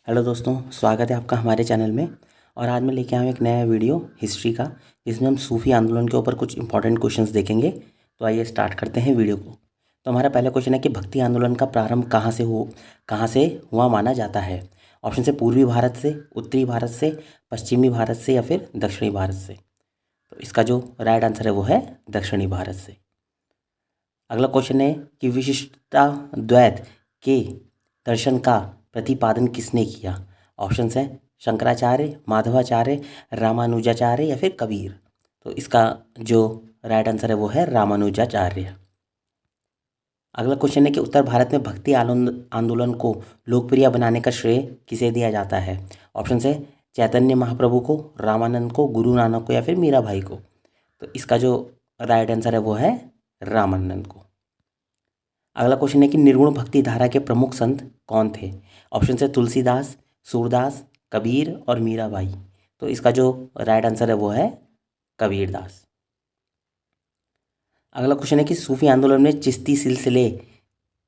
Hello दोस्तों, स्वागत है आपका हमारे चैनल में। और आज मैं लेके आया हूँ एक नया वीडियो हिस्ट्री का, जिसमें हम सूफी आंदोलन के ऊपर कुछ इंपॉर्टेंट क्वेश्चंस देखेंगे। तो आइए स्टार्ट करते हैं वीडियो को। तो हमारा पहला क्वेश्चन है कि भक्ति आंदोलन का प्रारंभ कहाँ से हुआ माना जाता है। ऑप्शन से पूर्वी भारत से, उत्तरी भारत से, पश्चिमी भारत से या फिर दक्षिणी भारत से। तो इसका जो राइट आंसर है वो है दक्षिणी भारत से। अगला क्वेश्चन है कि विशिष्टता द्वैत के दर्शन का प्रतिपादन किसने किया। ऑप्शंस हैं शंकराचार्य, माधवाचार्य, रामानुजाचार्य या फिर कबीर। तो इसका जो राइट आंसर है वो है रामानुजाचार्य। अगला क्वेश्चन है कि उत्तर भारत में भक्ति आंदोलन को लोकप्रिय बनाने का श्रेय किसे दिया जाता है। ऑप्शन है चैतन्य महाप्रभु को, रामानंद को, गुरु नानक को या फिर मीराबाई को। तो इसका जो राइट आंसर है वो है रामानंद को। अगला क्वेश्चन है कि निर्गुण भक्ति धारा के प्रमुख संत कौन थे। ऑप्शन है तुलसीदास, सूरदास, कबीर और मीराबाई। तो इसका जो राइट आंसर है वो है कबीरदास। अगला क्वेश्चन है कि सूफी आंदोलन में चिश्ती सिलसिले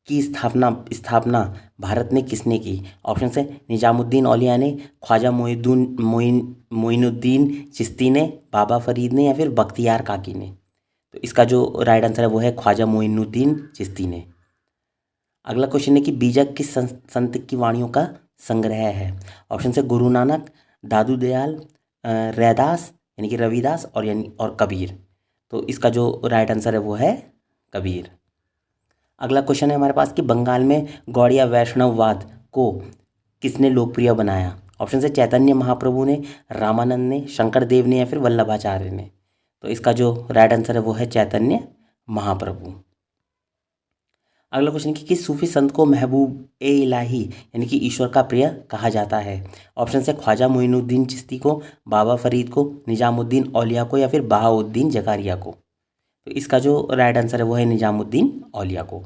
की स्थापना भारत में किसने की। ऑप्शन है निजामुद्दीन औलिया ने, ख्वाजा मोइनुद्दीन चिश्ती ने, बाबा फरीद ने या फिर बख्तियार काकी ने। तो इसका जो राइट आंसर है वो है ख्वाजा मोइनुद्दीन चिश्ती ने। अगला क्वेश्चन है कि बीजक किस संत की वाणियों का संग्रह है। ऑप्शन है गुरु नानक, दादू दयाल, रैदास यानी कि रविदास और कबीर। तो इसका जो राइट आंसर है वो है कबीर। अगला क्वेश्चन है हमारे पास कि बंगाल में गौड़िया वैष्णववाद को किसने लोकप्रिय बनाया। ऑप्शन है चैतन्य महाप्रभु ने, रामानंद ने, शंकर देव ने या फिर वल्लभाचार्य ने। तो इसका जो राइट आंसर है वो है चैतन्य महाप्रभु। अगला क्वेश्चन कि किस सूफी संत को महबूब ए इलाही यानी कि ईश्वर का प्रिय कहा जाता है। ऑप्शन है ख्वाजा मोइनुद्दीन चिश्ती को, बाबा फरीद को, निजामुद्दीन औलिया को या फिर बहाउद्दीन जकारिया को। तो इसका जो राइट आंसर है वो है निजामुद्दीन औलिया को।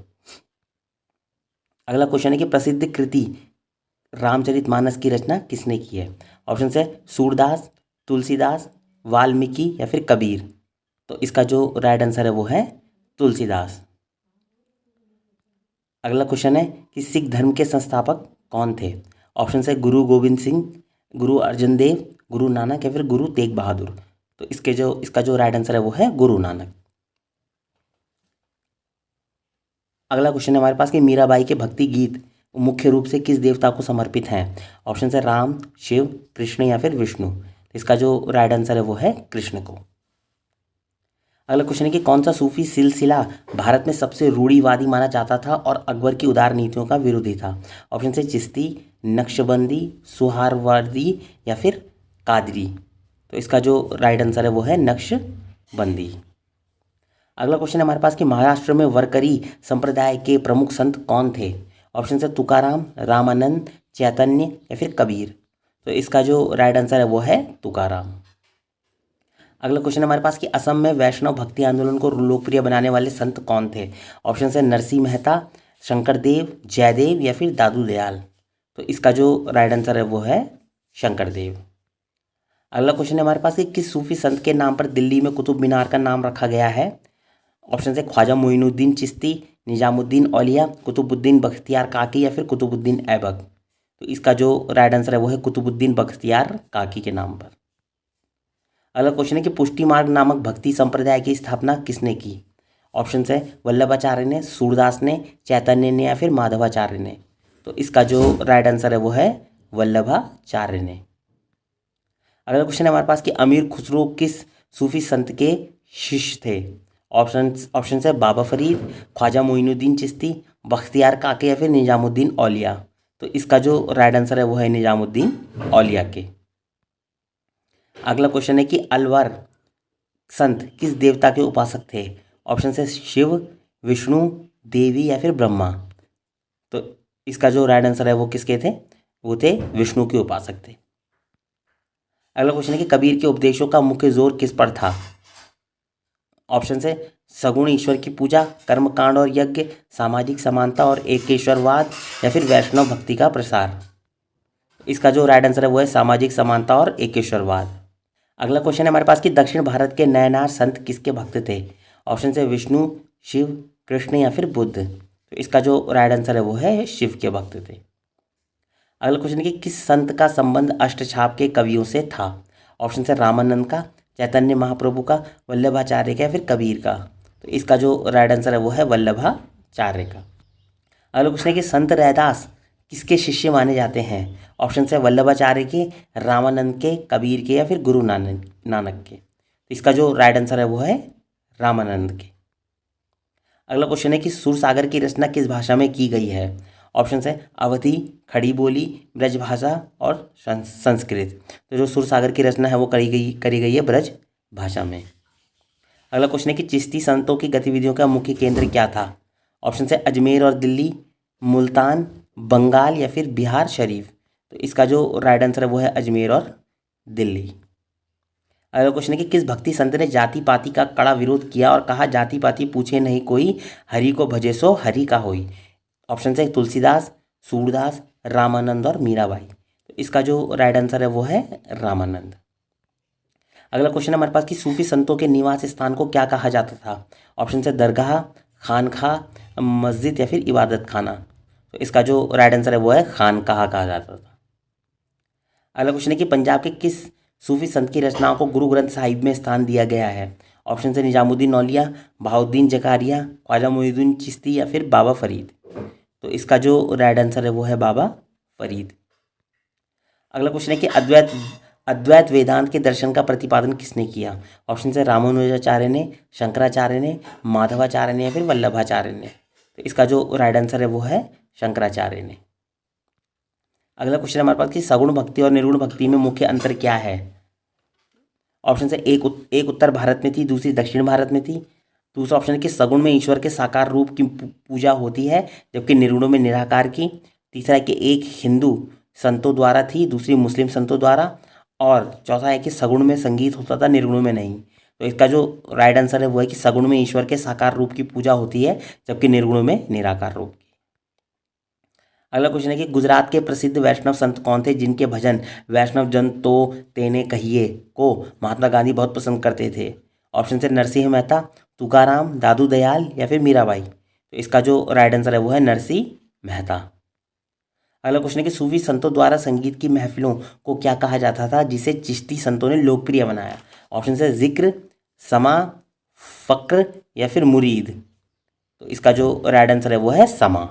अगला क्वेश्चन है कि प्रसिद्ध कृति रामचरितमानस की रचना किसने की है। ऑप्शन है सूरदास, तुलसीदास, वाल्मीकि या फिर कबीर। तो इसका जो राइट आंसर है वो है तुलसीदास। अगला क्वेश्चन है कि सिख धर्म के संस्थापक कौन थे। ऑप्शन है गुरु गोविंद सिंह, गुरु अर्जन देव, गुरु नानक या फिर गुरु तेग बहादुर। तो इसका जो राइट आंसर है वो है गुरु नानक। अगला क्वेश्चन है हमारे पास कि मीराबाई के भक्ति गीत मुख्य रूप से किस देवता को समर्पित हैं। ऑप्शन है राम, शिव, कृष्ण या फिर विष्णु। इसका जो राइट आंसर है वो है कृष्ण को। अगला क्वेश्चन है कि कौन सा सूफी सिलसिला भारत में सबसे रूढ़िवादी माना जाता था और अकबर की उदार नीतियों का विरोधी था। ऑप्शन है चिश्ती, नक्शबंदी, सुहारवर्दी या फिर कादरी। तो इसका जो राइट आंसर है वो है नक्शबंदी। अगला क्वेश्चन है हमारे पास कि महाराष्ट्र में वरकरी संप्रदाय के प्रमुख संत कौन थे। ऑप्शन है तुकाराम, रामानंद, चैतन्य या फिर कबीर। तो इसका जो राइट आंसर है वो है तुकाराम। अगला क्वेश्चन हमारे पास कि असम में वैष्णव भक्ति आंदोलन को लोकप्रिय बनाने वाले संत कौन थे। ऑप्शन है नरसिंह मेहता, शंकरदेव, जयदेव या फिर दादू दयाल। तो इसका जो राइट आंसर है वो है शंकरदेव। अगला क्वेश्चन है हमारे पास कि किस सूफी संत के नाम पर दिल्ली में कुतुब मीनार का नाम रखा गया है। ऑप्शन है ख्वाजा मोइनुद्दीन चिश्ती, निजामुद्दीन औलिया, कुतुबुद्दीन बख्तियार काकी या फिर कुतुबुद्दीन ऐबक। तो इसका जो राइट आंसर है वो है कुतुबुद्दीन बख्तियार काकी के नाम पर। अगला क्वेश्चन है कि पुष्टि मार्ग नामक भक्ति संप्रदाय की स्थापना किसने की। ऑप्शन है वल्लभाचार्य ने, सूरदास ने, चैतन्य ने या फिर माधवाचार्य ने। तो इसका जो राइट आंसर है वो है वल्लभाचार्य ने। अगला क्वेश्चन है हमारे पास कि अमीर खुसरो किस सूफी संत के शिष्य थे। ऑप्शन है बाबा फरीद, ख्वाजा मोइनुद्दीन चिश्ती, बख्तियार काके या फिर निजामुद्दीन औलिया। तो इसका जो राइट आंसर है वो है निजामुद्दीन औलिया के। अगला क्वेश्चन है कि अलवर संत किस देवता के उपासक थे। ऑप्शन है शिव, विष्णु, देवी या फिर ब्रह्मा। तो इसका जो राइट आंसर है वो किसके थे, वो थे विष्णु के उपासक थे। अगला क्वेश्चन है कि कबीर के उपदेशों का मुख्य जोर किस पर था। ऑप्शन है सगुण ईश्वर की पूजा, कर्मकांड और यज्ञ, सामाजिक समानता और एकेश्वरवाद या फिर वैष्णव भक्ति का प्रसार। इसका जो राइट आंसर है वो है सामाजिक समानता और एकेश्वरवाद। अगला क्वेश्चन है हमारे पास कि दक्षिण भारत के नयनार संत किसके भक्त थे। ऑप्शन है विष्णु, शिव, कृष्ण या फिर बुद्ध। तो इसका जो राइट आंसर है वो है शिव के भक्त थे। अगला क्वेश्चन है कि किस संत का संबंध अष्टछाप के कवियों से था? ऑप्शन है रामानंद का, चैतन्य महाप्रभु का, वल्लभाचार्य का या फिर कबीर का। तो इसका जो राइट आंसर है वो है वल्लभाचार्य का। अगला क्वेश्चन है कि संत रैदास किसके शिष्य माने जाते हैं? ऑप्शन है वल्लभाचार्य के, रामानंद के, कबीर के या फिर गुरु नानक के। तो इसका जो राइट आंसर है वो है रामानंद के। अगला क्वेश्चन है कि सुरसागर की रचना किस भाषा में की गई है? ऑप्शन है अवधी, खड़ी बोली, ब्रज भाषा और संस्कृत। तो जो सुरसागर की रचना है वो करी गई है ब्रज भाषा में। अगला क्वेश्चन है कि चिश्ती संतों की गतिविधियों का मुख्य केंद्र क्या था? ऑप्शन है अजमेर और दिल्ली, मुल्तान, बंगाल या फिर बिहार शरीफ। तो इसका जो राइट आंसर है वो है अजमेर और दिल्ली। अगला क्वेश्चन है कि किस भक्ति संत ने जाति पाति का कड़ा विरोध किया और कहा जाति पाति पूछे नहीं कोई, हरि को भजे सो हरि का होई। ऑप्शन है तुलसीदास, सूरदास, रामानंद और मीराबाई। तो इसका जो राइट आंसर है वो है रामानंद। अगला क्वेश्चन है हमारे पास कि सूफी संतों के निवास स्थान को क्या कहा जाता था? ऑप्शन है दरगाह, खानखा, मस्जिद या फिर इबादत खाना। तो इसका जो राइट आंसर है वो है खानकाह कहा जाता था। अगला क्वेश्चन है कि पंजाब के किस सूफी संत की रचनाओं को गुरु ग्रंथ साहिब में स्थान दिया गया है? ऑप्शन है निजामुद्दीन औलिया, बहाउद्दीन जकारिया, ख्वाजा मोइनुद्दीन चिश्ती या फिर बाबा फरीद। तो इसका जो राइट आंसर है वो है बाबा फरीद। अगला क्वेश्चन है कि अद्वैत वेदांत के दर्शन का प्रतिपादन किसने किया? ऑप्शन है रामानुजाचार्य ने, शंकराचार्य ने, माधवाचार्य ने या फिर वल्लभाचार्य ने। तो इसका जो राइट आंसर है वो है शंकराचार्य ने। अगला क्वेश्चन हमारे पास कि सगुण भक्ति और निर्गुण भक्ति में मुख्य अंतर क्या है? ऑप्शन है एक उत्तर भारत में थी, दूसरी दक्षिण भारत में थी। दूसरा ऑप्शन है कि सगुण में ईश्वर के साकार रूप की पूजा होती है जबकि निर्गुणों में निराकार की। तीसरा है कि एक हिंदू संतों द्वारा थी, दूसरी मुस्लिम संतों द्वारा। और चौथा है कि सगुण में संगीत होता था, निर्गुणों में नहीं। तो इसका जो राइट आंसर है वो है कि सगुण में ईश्वर के साकार रूप की पूजा होती है जबकि निर्गुणों में निराकार रूप की। अगला क्वेश्चन है कि गुजरात के प्रसिद्ध वैष्णव संत कौन थे जिनके भजन वैष्णव जन तो तेने कहिए को महात्मा गांधी बहुत पसंद करते थे? ऑप्शन है नरसिंह मेहता, तुकाराम, दादू दयाल या फिर मीराबाई। तो इसका जो राइट आंसर है वो है नरसिंह मेहता। अगला क्वेश्चन है कि सूफी संतों द्वारा संगीत की महफिलों को क्या कहा जाता था जिसे चिश्ती संतों ने लोकप्रिय बनाया? ऑप्शन है जिक्र, समा, फक्र या फिर मुरीद। तो इसका जो राइट आंसर है वो है समा।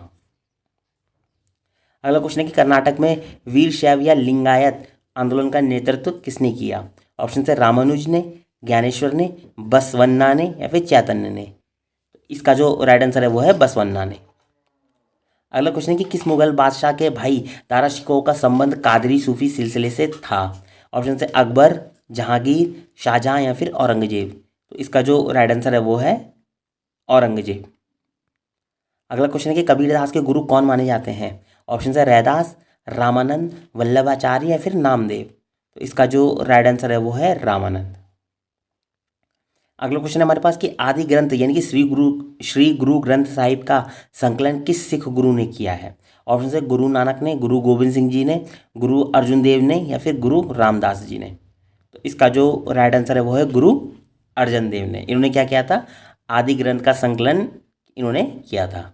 अगला क्वेश्चन है कि कर्नाटक में वीर शैव या लिंगायत आंदोलन का नेतृत्व किसने किया? ऑप्शन है रामानुज ने, ज्ञानेश्वर ने, बसवन्ना ने या फिर चैतन्य ने। इसका जो राइट आंसर है वो है बसवन्ना ने। अगला क्वेश्चन है कि किस मुगल बादशाह के भाई दारा शिकोह का संबंध कादरी सूफी सिलसिले से था? ऑप्शन है अकबर, जहांगीर, शाहजहां या फिर औरंगजेब। तो इसका जो राइट आंसर है वो है औरंगजेब। अगला क्वेश्चन है कि कबीरदास के गुरु कौन माने जाते हैं? ऑप्शन है रैदास, रामानंद, वल्लभाचार्य या फिर नामदेव। तो इसका जो राइट आंसर है वो है रामानंद। अगला क्वेश्चन है हमारे पास कि आदि ग्रंथ यानी कि श्री गुरु ग्रंथ साहिब का संकलन किस सिख गुरु ने किया है? ऑप्शन है गुरु नानक ने, गुरु गोविंद सिंह जी ने, गुरु अर्जुन देव ने या फिर गुरु रामदास जी ने। तो इसका जो राइट आंसर है वो है गुरु अर्जुन देव ने। इन्होंने क्या किया था? आदि ग्रंथ का संकलन इन्होंने किया था।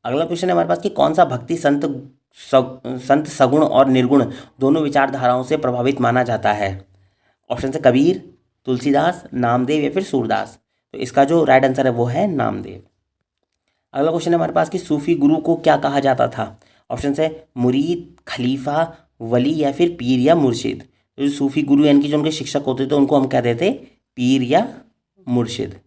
अगला क्वेश्चन है हमारे पास कि कौन सा भक्ति संत सगुण और निर्गुण दोनों विचारधाराओं से प्रभावित माना जाता है? ऑप्शन है कबीर, तुलसीदास, नामदेव या फिर सूरदास। तो इसका जो राइट आंसर है वो है नामदेव। अगला क्वेश्चन है हमारे पास कि सूफी गुरु को क्या कहा जाता था? ऑप्शन है मुरीद, खलीफा, वली या फिर पीर या मुर्शिद। तो जो सूफी गुरु यानी कि जो उनके शिक्षक होते थे उनको हम कहते थे पीर या मुर्शिद।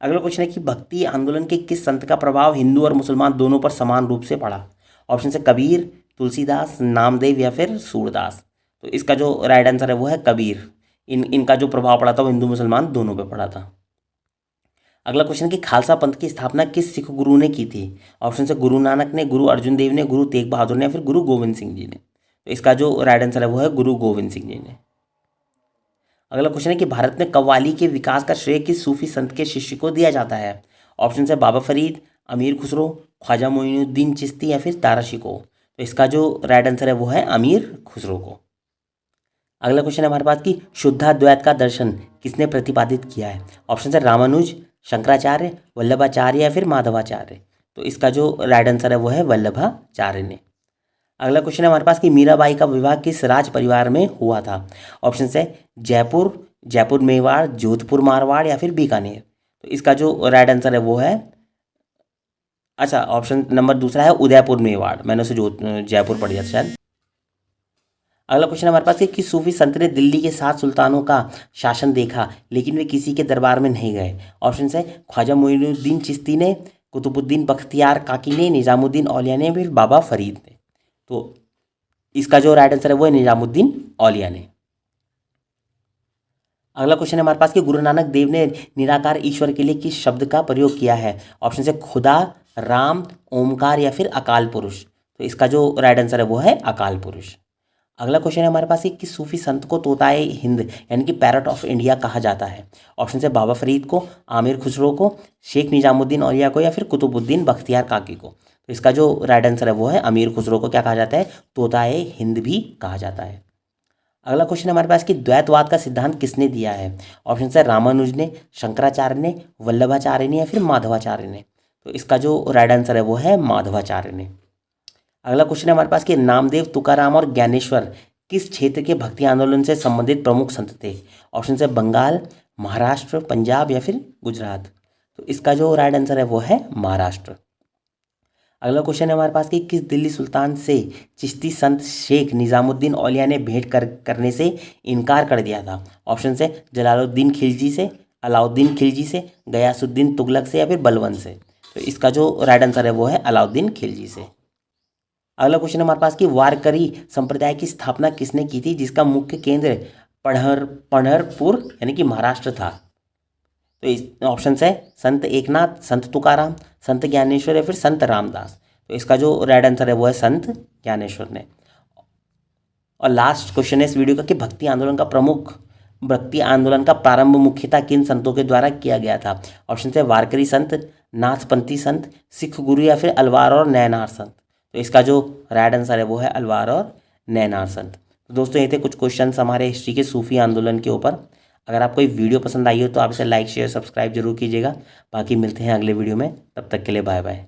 अगला क्वेश्चन है कि भक्ति आंदोलन के किस संत का प्रभाव हिंदू और मुसलमान दोनों पर समान रूप से पड़ा? ऑप्शन है कबीर, तुलसीदास, नामदेव या फिर सूरदास। तो इसका जो राइट आंसर है वो है कबीर। इनका जो प्रभाव पड़ा था वो हिंदू मुसलमान दोनों पे पड़ा था। अगला क्वेश्चन कि खालसा पंथ की स्थापना किस सिख गुरु ने की थी? ऑप्शन है गुरु नानक ने, गुरु अर्जुन देव ने, गुरु तेग बहादुर ने या फिर गुरु गोविंद सिंह जी ने। तो इसका जो राइट आंसर है वो है गुरु गोविंद सिंह जी ने। अगला क्वेश्चन है कि भारत में कव्वाली के विकास का श्रेय किस सूफी संत के शिष्य को दिया जाता है? ऑप्शन है बाबा फरीद, अमीर खुसरो, ख्वाजा मोइनुद्दीन चिश्ती या फिर दारा शिकोह। तो इसका जो राइट आंसर है वो है अमीर खुसरो को। अगला क्वेश्चन है हमारे पास कि शुद्धाद्वैत का दर्शन किसने प्रतिपादित किया है? ऑप्शन है रामानुज, शंकराचार्य, वल्लभाचार्य या फिर माधवाचार्य। तो इसका जो राइट आंसर है वो है वल्लभाचार्य ने। अगला क्वेश्चन है हमारे पास कि मीराबाई का विवाह किस राज परिवार में हुआ था। ऑप्शन है जयपुर, जयपुर मेवाड़, जोधपुर मारवाड़ या फिर बीकानेर। तो इसका जो राइट आंसर है वो है, अच्छा ऑप्शन नंबर दूसरा है उदयपुर मेवाड़, मैंने उसे जो जयपुर पढ़ दिया था शायद। अगला क्वेश्चन हमारे पास है कि सूफी संत ने दिल्ली के 7 सुल्तानों का शासन देखा लेकिन वे किसी के दरबार में नहीं गए। ऑप्शन है ख्वाजा मोइनुद्दीन चिश्ती ने, कुतुबुद्दीन बख्तियार काकी ने, निजामुद्दीन औलिया ने, फिर बाबा फरीद ने। तो इसका जो राइट आंसर है वो है निजामुद्दीन औलिया ने। अगला क्वेश्चन है हमारे पास कि गुरु नानक देव ने निराकार ईश्वर के लिए किस शब्द का प्रयोग किया है। ऑप्शन है खुदा, राम, ओमकार या फिर अकाल पुरुष। तो इसका जो राइट आंसर है वो है अकाल पुरुष। अगला क्वेश्चन है हमारे पास कि सूफी संत को तोताए हिंद यानी कि पैरट ऑफ इंडिया कहा जाता है। ऑप्शन है बाबा फरीद को, आमिर खुसरो को, शेख निजामुद्दीन औलिया को या फिर कुतुबुद्दीन बख्तियार काकी को। तो इसका जो राइट आंसर है वो है अमीर खुसरो को क्या कहा जाता है, तोताए हिंद भी कहा जाता है। अगला क्वेश्चन है हमारे पास कि द्वैतवाद का सिद्धांत किसने दिया है। ऑप्शन है रामानुज ने, शंकराचार्य ने, वल्लभाचार्य ने या फिर माधवाचार्य ने। तो इसका जो राइट आंसर है वो है माधवाचार्य ने। अगला क्वेश्चन है हमारे पास कि नामदेव, तुकाराम और ज्ञानेश्वर किस क्षेत्र के भक्ति आंदोलन से संबंधित प्रमुख संत थे। ऑप्शन है बंगाल, महाराष्ट्र, पंजाब या फिर गुजरात। तो इसका जो राइट आंसर है वो है महाराष्ट्र। अगला क्वेश्चन है हमारे पास कि किस दिल्ली सुल्तान से चिश्ती संत शेख निजामुद्दीन औलिया ने भेंट करने से इनकार कर दिया था। ऑप्शन है जलालुद्दीन खिलजी से, अलाउद्दीन खिलजी से, गयासुद्दीन तुगलक से या फिर बलबन से। तो इसका जो राइट आंसर है वो है अलाउद्दीन खिलजी से। अगला क्वेश्चन है हमारे पास कि वारकरी संप्रदाय की स्थापना किसने की थी जिसका मुख्य केंद्र पंढरपुर यानी कि महाराष्ट्र था। तो इस ऑप्शन है संत एकनाथ, संत तुकाराम, संत ज्ञानेश्वर या फिर संत रामदास। तो इसका जो राइट आंसर है वो है संत ज्ञानेश्वर ने। और लास्ट क्वेश्चन है इस वीडियो का कि भक्ति आंदोलन का प्रारंभ मुख्यतः किन संतों के द्वारा किया गया था। ऑप्शन है वारकरी संत, नाथपंथी संत, सिख गुरु या फिर अलवार और नैनार संत। तो इसका जो राइट आंसर है वो है अलवार और नैनार संत। तो दोस्तों ये थे कुछ क्वेश्चंस हमारे हिस्ट्री के सूफी आंदोलन के ऊपर। अगर आपको ये वीडियो पसंद आई हो तो आप इसे लाइक, शेयर, सब्सक्राइब जरूर कीजिएगा। बाकी मिलते हैं अगले वीडियो में, तब तक के लिए बाय बाय।